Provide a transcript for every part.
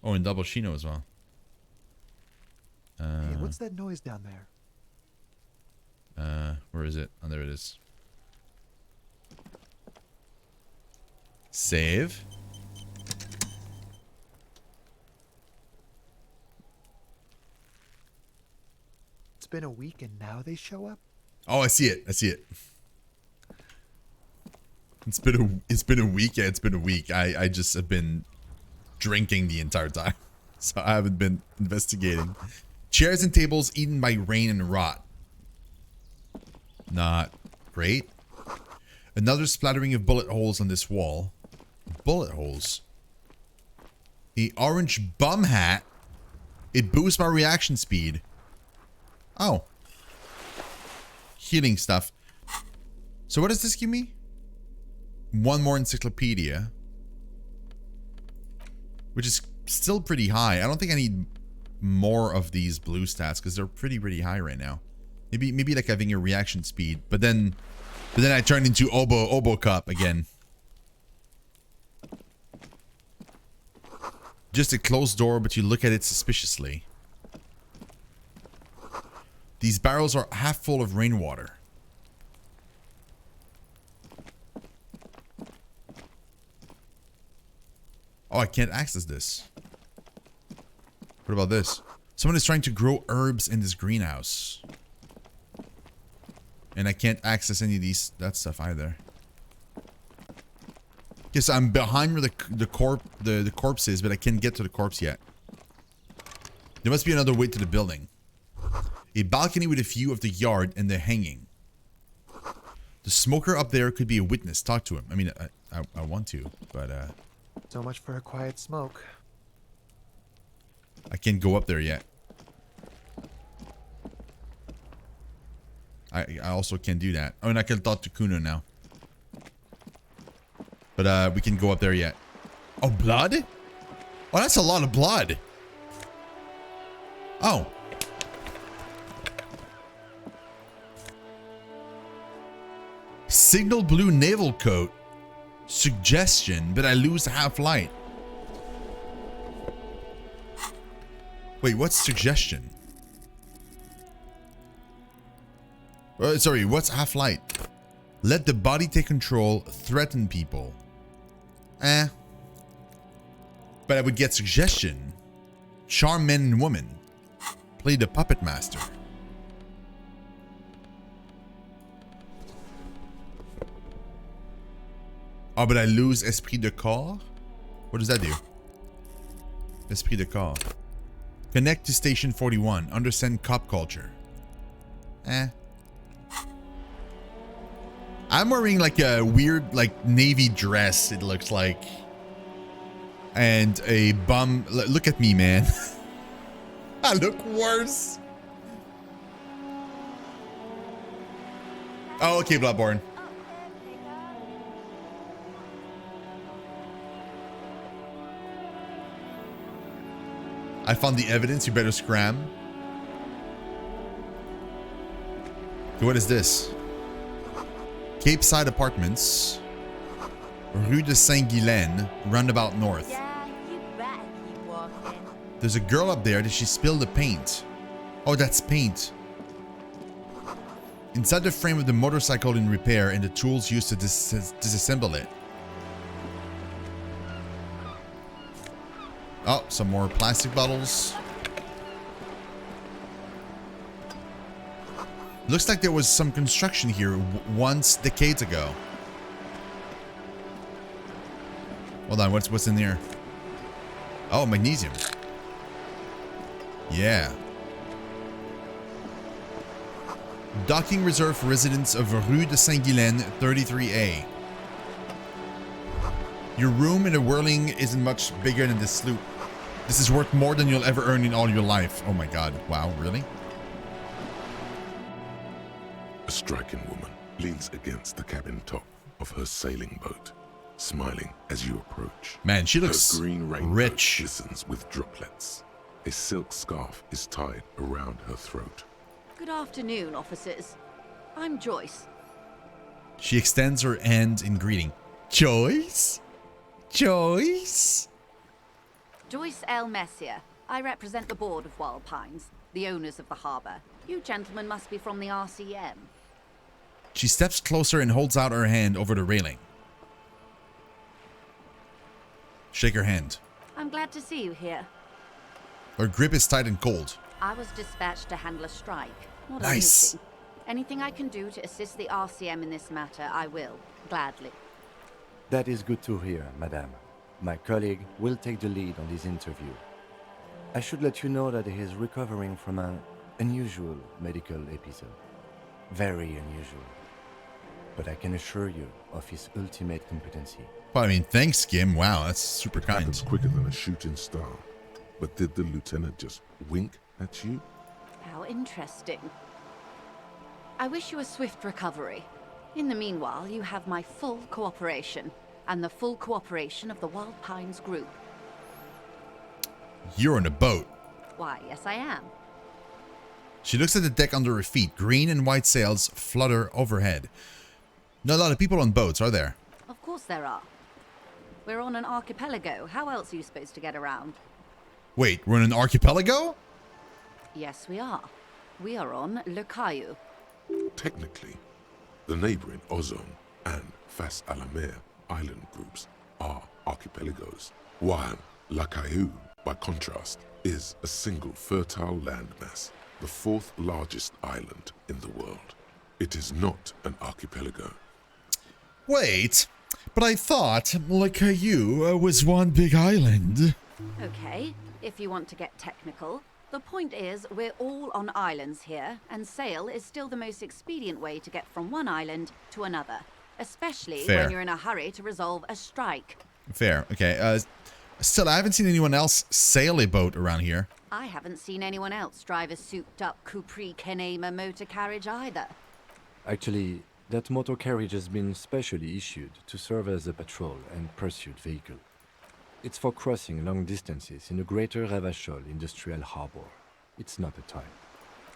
Oh, and double Shino as well. Hey, what's that noise down there? Where is it? Oh, there it is. Save. It's been a week and now they show up? Oh, I see it. I see it. It's been a week. Yeah, it's been a week. I just have been drinking the entire time. So I haven't been investigating. Chairs and tables eaten by rain and rot. Not great. Another splattering of bullet holes on this wall. Bullet holes. The orange bum hat. It boosts my reaction speed. Oh. Healing stuff. So what does this give me? One more encyclopedia. Which is still pretty high. I don't think I need more of these blue stats because they're pretty high right now. Maybe like having a reaction speed, but then I turn into Obo Cup again. Just a closed door, but you look at it suspiciously. These barrels are half full of rainwater. Oh, I can't access this. What about this? Someone is trying to grow herbs in this greenhouse. And I can't access any of that stuff either. Yes, I'm behind where the corpse is, but I can't get to the corpse yet. There must be another way to the building. A balcony with a view of the yard and the hanging. The smoker up there could be a witness. Talk to him. I mean, I want to, but So much for a quiet smoke. I can't go up there yet. I also can't do that. Oh, and I can talk to Kuno now. But we can go up there yet. Oh, blood? Oh, that's a lot of blood. Oh. Signal blue naval coat. Suggestion, but I lose half light. Wait, what's suggestion? Sorry, what's half light? Let the body take control, threaten people. But I would get suggestion. Charm men and women. Play the puppet master. Oh, but I lose esprit de corps? What does that do? Esprit de corps. Connect to station 41. Understand cop culture. I'm wearing like a weird like navy dress, it looks like. And a bum. Look at me, man. I look worse. Oh, okay, Bloodborne. I found the evidence, you better scram. Okay, what is this? Cape Side Apartments. Rue de Saint-Guylaine, roundabout north. Yeah, you better keep walking. There's a girl up there. Did she spill the paint? Oh, that's paint. Inside the frame of the motorcycle in repair and the tools used to disassemble it. Oh, some more plastic bottles. Looks like there was some construction here once decades ago. Hold on, what's in there? Oh, magnesium. Yeah. Docking reserve for residents of Rue de Saint-Guylaine, 33A. Your room in a whirling isn't much bigger than this sloop. This is worth more than you'll ever earn in all your life. Oh my god. Wow, really? A striking woman leans against the cabin top of her sailing boat, smiling as you approach. Man, she looks her green raincoat rich. glistens with droplets. A silk scarf is tied around her throat. Good afternoon, officers. I'm Joyce. She extends her hand in greeting. Joyce? Joyce? Joyce L. Messier. I represent the board of Wild Pines, the owners of the harbor. You gentlemen must be from the RCM. She steps closer and holds out her hand over the railing. Shake her hand. I'm glad to see you here. Her grip is tight and cold. I was dispatched to handle a strike, not a Nice. meeting. Anything I can do to assist the RCM in this matter, I will, gladly. That is good to hear, madame. My colleague will take the lead on this interview. I should let you know that he is recovering from an unusual medical episode. Very unusual. But I can assure you of his ultimate competency. Well, I mean, thanks, Kim. Wow, that's super kind. Happens quicker than a shooting star. But did the lieutenant just wink at you? How interesting. I wish you a swift recovery. In the meanwhile, you have my full cooperation, and the full cooperation of the Wild Pines group. You're on a boat. Why, yes I am. She looks at the deck under her feet. Green and white sails flutter overhead. Not a lot of people on boats, are there? Of course there are. We're on an archipelago. How else are you supposed to get around? Wait, we're in an archipelago? Yes, we are. We are on Le Caillou. Technically, the neighboring Ozone and Fas Alamer island groups are archipelagos, while La Caillou, by contrast, is a single fertile landmass, the fourth largest island in the world. It is not an archipelago. Wait, but I thought Le Caillou was one big island. Okay, if you want to get technical. The point is, we're all on islands here, and sail is still the most expedient way to get from one island to another. Especially Fair. when you're in a hurry to resolve a strike. Fair, okay. Still, I haven't seen anyone else sail a boat around here. I haven't seen anyone else drive a souped-up Capri Kenema motor carriage either. Actually, that motor carriage has been specially issued to serve as a patrol and pursuit vehicle. It's for crossing long distances in the greater Ravachol industrial harbor. It's not a toy.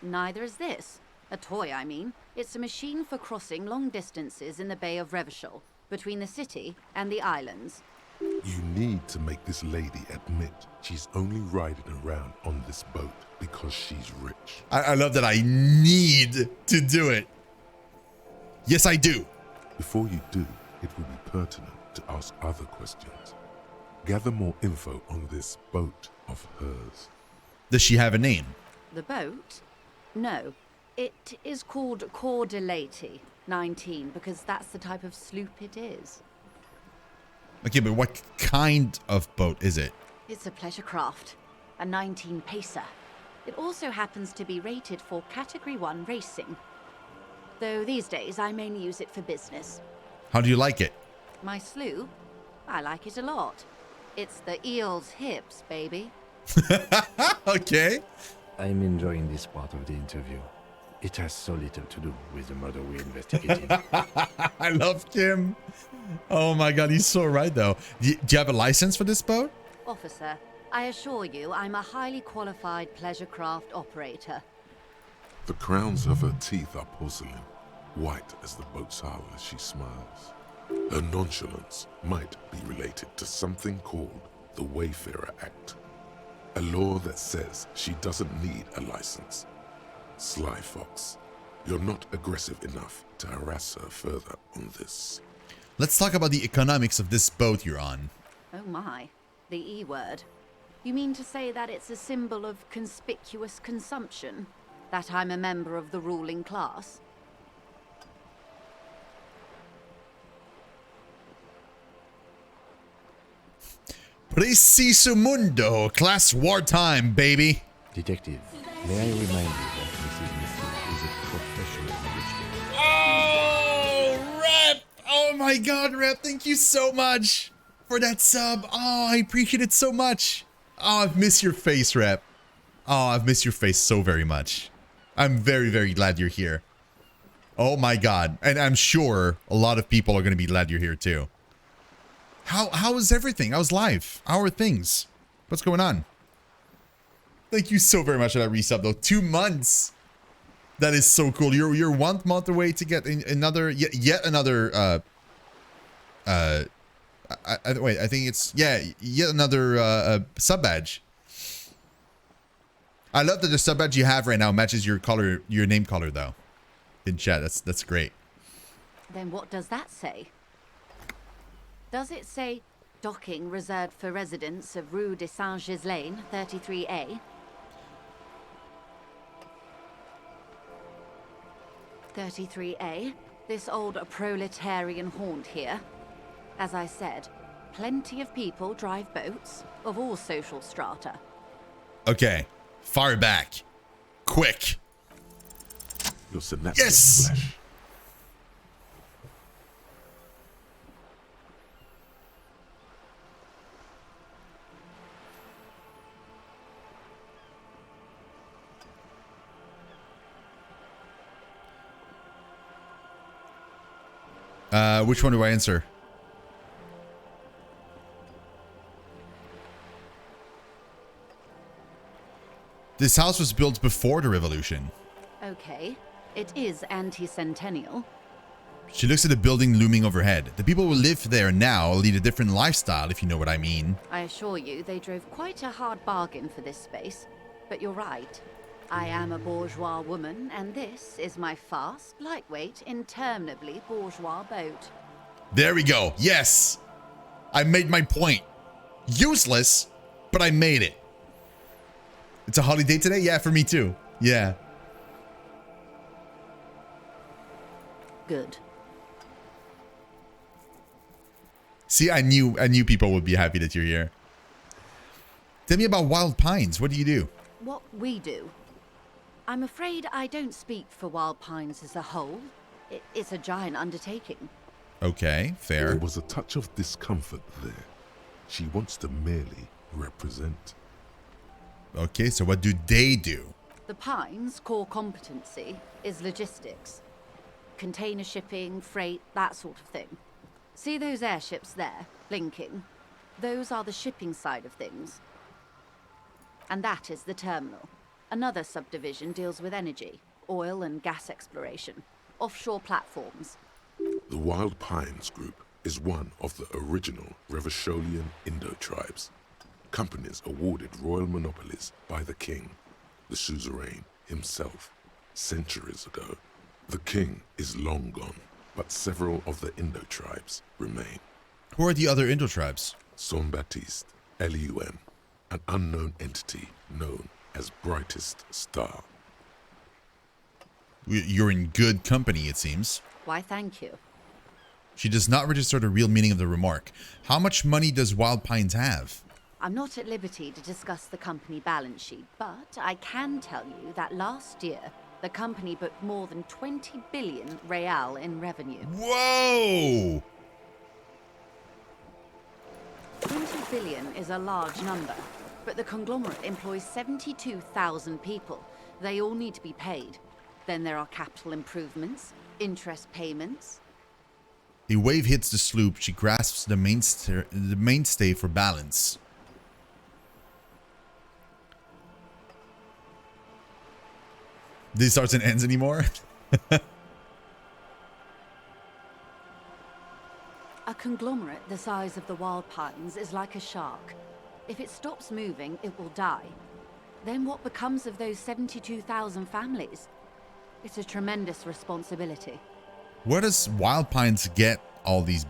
Neither is this. A toy, I mean. It's a machine for crossing long distances in the Bay of Revachol, between the city and the islands. You need to make this lady admit she's only riding around on this boat because she's rich. I love that I need to do it. Yes, I do. Before you do, it would be pertinent to ask other questions. Gather more info on this boat of hers. Does she have a name? The boat? No. It is called Cor de Lady 19 because that's the type of sloop it is. Okay, but what kind of boat is it? It's a pleasure craft, a 19 pacer. It also happens to be rated for Category 1 racing. Though these days I mainly use it for business. How do you like it? My sloop? I like it a lot. It's the eel's hips, baby. Okay. I'm enjoying this part of the interview. It has so little to do with the murder we're investigating. I love Kim. Oh my god, he's so right though. Do you have a license for this boat? Officer, I assure you I'm a highly qualified pleasure craft operator. The crowns of her teeth are porcelain, white as the boat's hull as she smiles. Her nonchalance might be related to something called the Wayfarer Act, a law that says she doesn't need a license. Sly Fox, you're not aggressive enough to harass her further on this. Let's talk about the economics of this boat you're on. Oh my, the E word. You mean to say that it's a symbol of conspicuous consumption? That I'm a member of the ruling class? Preciso mundo, class wartime, baby. Detective, may I remind you that Mrs. Missy is a professional negotiator. Oh, Rep! Oh my god, Rep, thank you so much for that sub. Oh, I appreciate it so much. Oh, I've missed your face, Rep. Oh, I've missed your face so very much. I'm very, very glad you're here. Oh my god. And I'm sure a lot of people are going to be glad you're here too. How is everything? How's life? How are things? What's going on? Thank you so very much for that resub though. 2 months. That is so cool. You're 1 month away to get another yet another Wait, I think it's, yeah, yet another sub badge. I love that the sub badge you have right now matches your color, your name color though. In chat, that's great. Then what does that say? Does it say docking reserved for residents of Rue de Saint-Ghislain, 33A? 33A, this old proletarian haunt here. As I said, plenty of people drive boats of all social strata. Okay, fire back, quick. Your synaptic Yes! flesh. Which one do I answer? This house was built before the revolution. Okay, it is anti-centennial. She looks at the building looming overhead. The people who live there now lead a different lifestyle, if you know what I mean. I assure you, they drove quite a hard bargain for this space. But you're right. I am a bourgeois woman, and this is my fast, lightweight, interminably bourgeois boat. There we go. Yes. I made my point. Useless, but I made it. It's a holiday today? Yeah, for me too. Yeah. Good. See, I knew people would be happy that you're here. Tell me about Wild Pines. What do you do? What we do. I'm afraid I don't speak for Wild Pines as a whole. It's a giant undertaking. Okay, fair. There was a touch of discomfort there. She wants to merely represent. Okay, so what do they do? The Pines' core competency is logistics. Container shipping, freight, that sort of thing. See those airships there, blinking? Those are the shipping side of things. And that is the terminal. Another subdivision deals with energy, oil and gas exploration, offshore platforms. The Wild Pines Group is one of the original Revacholian Indo-tribes. Companies awarded royal monopolies by the king, the suzerain himself, centuries ago. The king is long gone, but several of the Indo-tribes remain. Who are the other Indo tribes? Saint-Baptiste, LUM, an unknown entity known as Brightest Star. You're in good company, it seems. Why, thank you. She does not register the real meaning of the remark. How much money does Wild Pines have? I'm not at liberty to discuss the company balance sheet, but I can tell you that last year, the company booked more than 20 billion real in revenue. Whoa! 20 billion is a large number, but the conglomerate employs 72,000 people. They all need to be paid. Then there are capital improvements, interest payments. A wave hits the sloop. She grasps the mainstay for balance. This starts and ends anymore? A conglomerate the size of the Wild Pines is like a shark. If it stops moving, it will die. Then what becomes of those 72,000 families? It's a tremendous responsibility. Where does Wild Pines get all these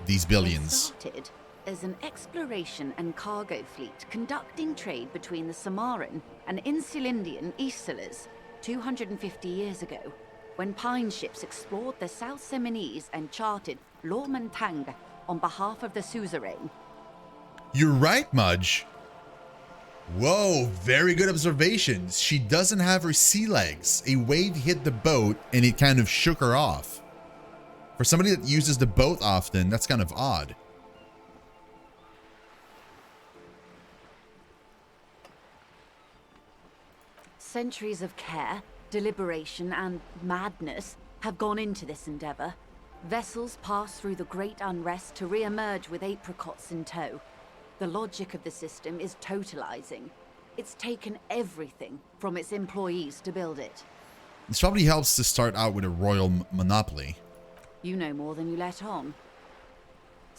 these billions? It started as an exploration and cargo fleet conducting trade between the Samaran and Insulindian Isolas 250 years ago, when pine ships explored the South Seminese and charted Lomantang on behalf of the suzerain. You're right, Mudge. Whoa, very good observations. She doesn't have her sea legs. A wave hit the boat and it kind of shook her off. For somebody that uses the boat often, that's kind of odd. Centuries of care, deliberation, and madness have gone into this endeavor. Vessels pass through the great unrest to re-emerge with apricots in tow. The logic of the system is totalizing. It's taken everything from its employees to build it. This probably helps to start out with a royal monopoly. You know more than you let on.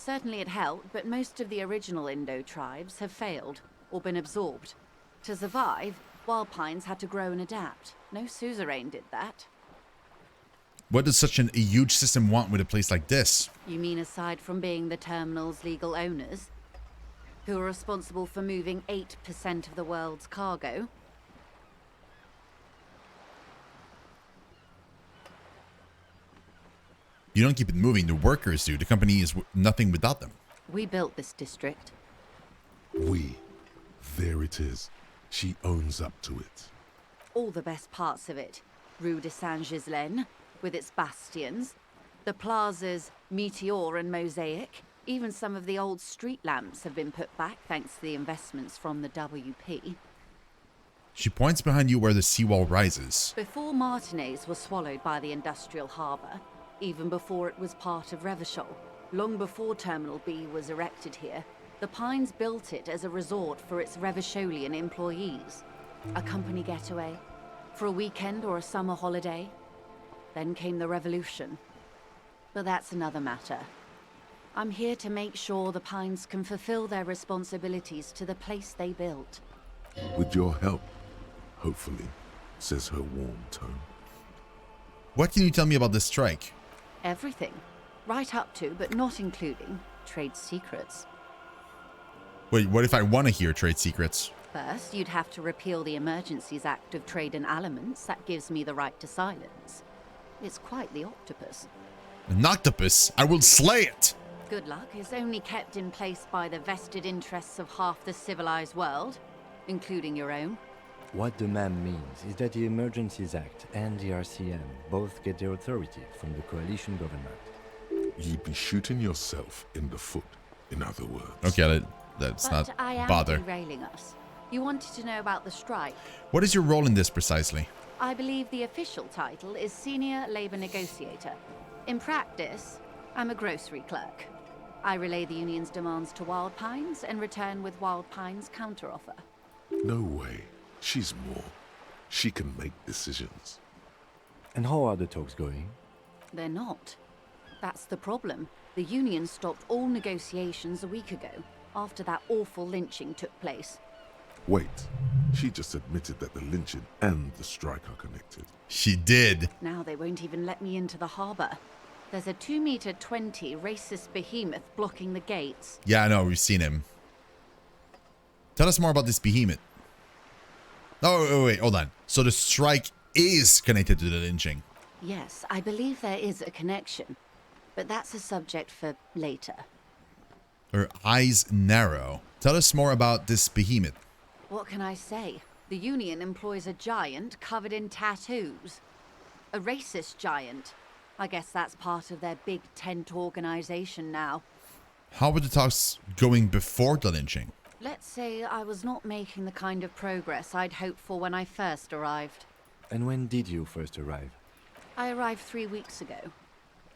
Certainly it helped, but most of the original Indo tribes have failed or been absorbed. To survive, wild pines had to grow and adapt. No suzerain did that. What does such a huge system want with a place like this? You mean aside from being the terminal's legal owners, who are responsible for moving 8% of the world's cargo? You don't keep it moving, the workers do. The company is nothing without them. We built this district. We. There it is. She owns up to it. All the best parts of it. Rue de Saint-Ghislain, with its bastions, the plazas Meteor and Mosaic, even some of the old street lamps have been put back thanks to the investments from the WP. She points behind you where the seawall rises. Before Martinez was swallowed by the industrial harbour, even before it was part of Revachol, long before Terminal B was erected here, the Pines built it as a resort for its Revacholian employees. A company getaway, for a weekend or a summer holiday. Then came the revolution. But that's another matter. I'm here to make sure the Pines can fulfill their responsibilities to the place they built. With your help, hopefully, says her warm tone. What can you tell me about this strike? Everything. Right up to, but not including, trade secrets. Wait, what if I want to hear trade secrets? First, you'd have to repeal the Emergencies Act of Trade in Aliments. That gives me the right to silence. It's quite the octopus. An octopus? I will slay it! Good luck is only kept in place by the vested interests of half the civilized world, including your own. What the ma'am means is that the Emergencies Act and the RCM both get their authority from the coalition government. You'd be shooting yourself in the foot, in other words. Okay, that's But not I am bother. derailing us. You wanted to know about the strike. What is your role in this precisely? I believe the official title is Senior Labor Negotiator. In practice, I'm a grocery clerk. I relay the union's demands to Wild Pines and return with Wild Pines' counteroffer. No way. She's more. She can make decisions. And how are the talks going? They're not. That's the problem. The union stopped all negotiations a week ago, after that awful lynching took place. Wait. She just admitted that the lynching and the strike are connected. She did. Now they won't even let me into the harbour. There's a 2-meter 20 racist behemoth blocking the gates. Yeah, I know, we've seen him. Tell us more about this behemoth. Oh, wait, hold on. So the strike is connected to the lynching. Yes, I believe there is a connection. But that's a subject for later. Her eyes narrow. Tell us more about this behemoth. What can I say? The union employs a giant covered in tattoos. A racist giant. I guess that's part of their big tent organization now. How were the talks going before the lynching? Let's say I was not making the kind of progress I'd hoped for when I first arrived. And when did you first arrive? I arrived 3 weeks ago.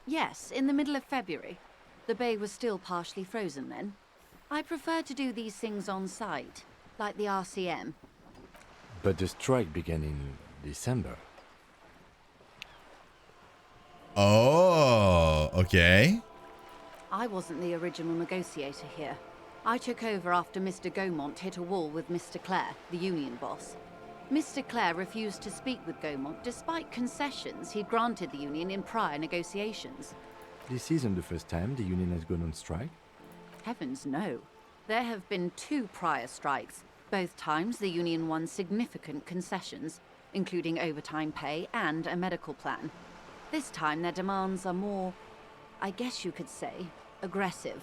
Yes, in the middle of February. The bay was still partially frozen then. I prefer to do these things on site, like the RCM. But the strike began in December. Oh, okay. I wasn't the original negotiator here. I took over after Mr. Gaumont hit a wall with Mr. Clare, the union boss. Mr. Clare refused to speak with Gaumont despite concessions he'd granted the union in prior negotiations. This isn't the first time the union has gone on strike. Heavens no. There have been 2 prior strikes. Both times the union won significant concessions, including overtime pay and a medical plan. This time their demands are more, I guess you could say, aggressive.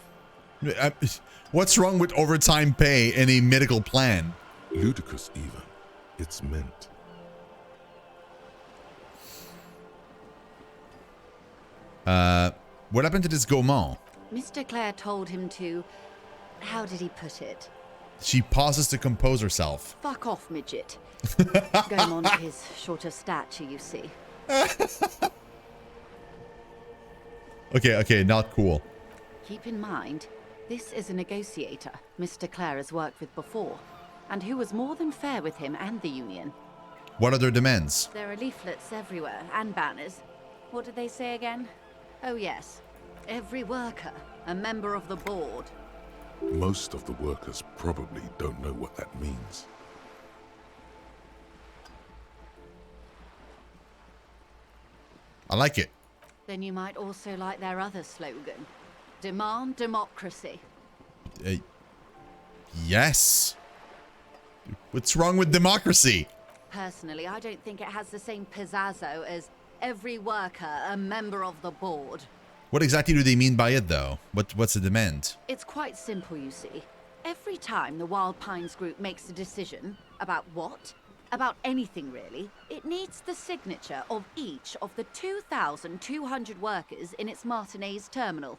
What's wrong with overtime pay and a medical plan? Ludicrous even. It's meant. What happened to this Gaumont? Mr. Clare told him to... How did he put it? She pauses to compose herself. Fuck off, midget. Gaumont is short of stature, you see. Okay, not cool. Keep in mind, this is a negotiator Mr. Clare has worked with before, and who was more than fair with him and the union. What are their demands? There are leaflets everywhere, and banners. What did they say again? Oh yes, Every worker, a member of the board. Most of the workers probably don't know what that means. I like it. Then you might also like their other slogan. Demand democracy. Yes. What's wrong with democracy? Personally, I don't think it has the same pizzazzo as every worker, a member of the board. What exactly do they mean by it, though? What's the demand? It's quite simple, you see. Every time the Wild Pines group makes a decision about what? About anything, really, it needs the signature of each of the 2,200 workers in its Martinez terminal.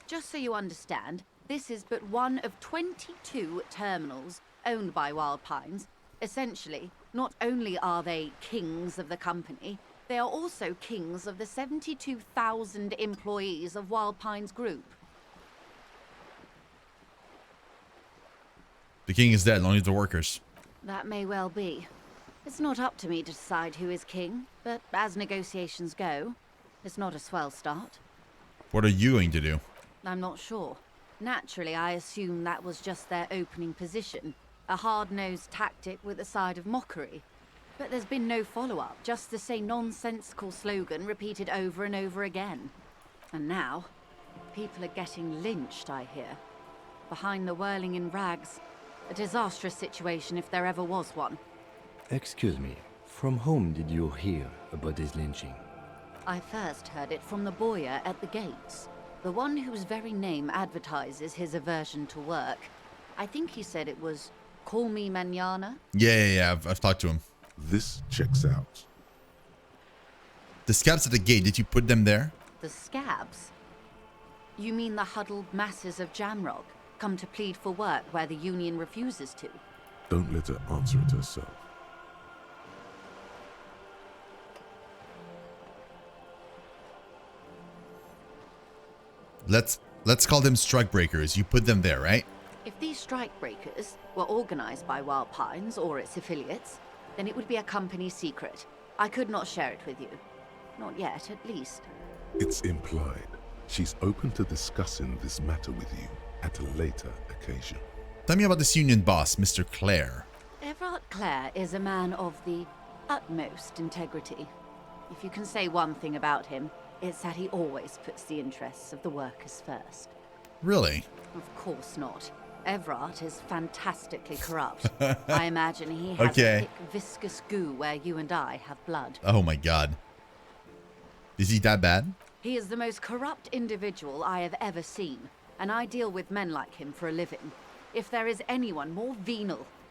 Just so you understand, this is but one of 22 terminals owned by Wild Pines. Essentially, not only are they kings of the company, they are also kings of the 72,000 employees of Wild Pines Group. The king is dead, only the workers. That may well be. It's not up to me to decide who is king, but as negotiations go, it's not a swell start. What are you going to do? I'm not sure. Naturally, I assume that was just their opening position, a hard-nosed tactic with a side of mockery. But there's been no follow-up, just the same nonsensical slogan repeated over and over again. And now, people are getting lynched, I hear. Behind the whirling in rags. A disastrous situation if there ever was one. Excuse me, from whom did you hear about this lynching? I first heard it from the bowyer at the gates. The one whose very name advertises his aversion to work. I think he said it was, "Call me mañana." Yeah. I've talked to him. This checks out. The scabs at the gate, did you put them there? The scabs? You mean the huddled masses of Jamrog, come to plead for work where the union refuses to? Don't let her answer it herself. Let's call them strikebreakers. You put them there, right? If these strikebreakers were organized by Wild Pines or its affiliates, then it would be a company secret. I could not share it with you. Not yet, at least. It's implied. She's open to discussing this matter with you at a later occasion. Tell me about this union boss, Mr. Clare. Everard Clare is a man of the utmost integrity. If you can say one thing about him, it's that he always puts the interests of the workers first. Really? Of course not. Everard is fantastically corrupt. I imagine he has Okay. a thick, viscous goo where you and I have blood. Oh my god. Is he that bad? He is the most corrupt individual I have ever seen, and I deal with men like him for a living. If there is anyone more venal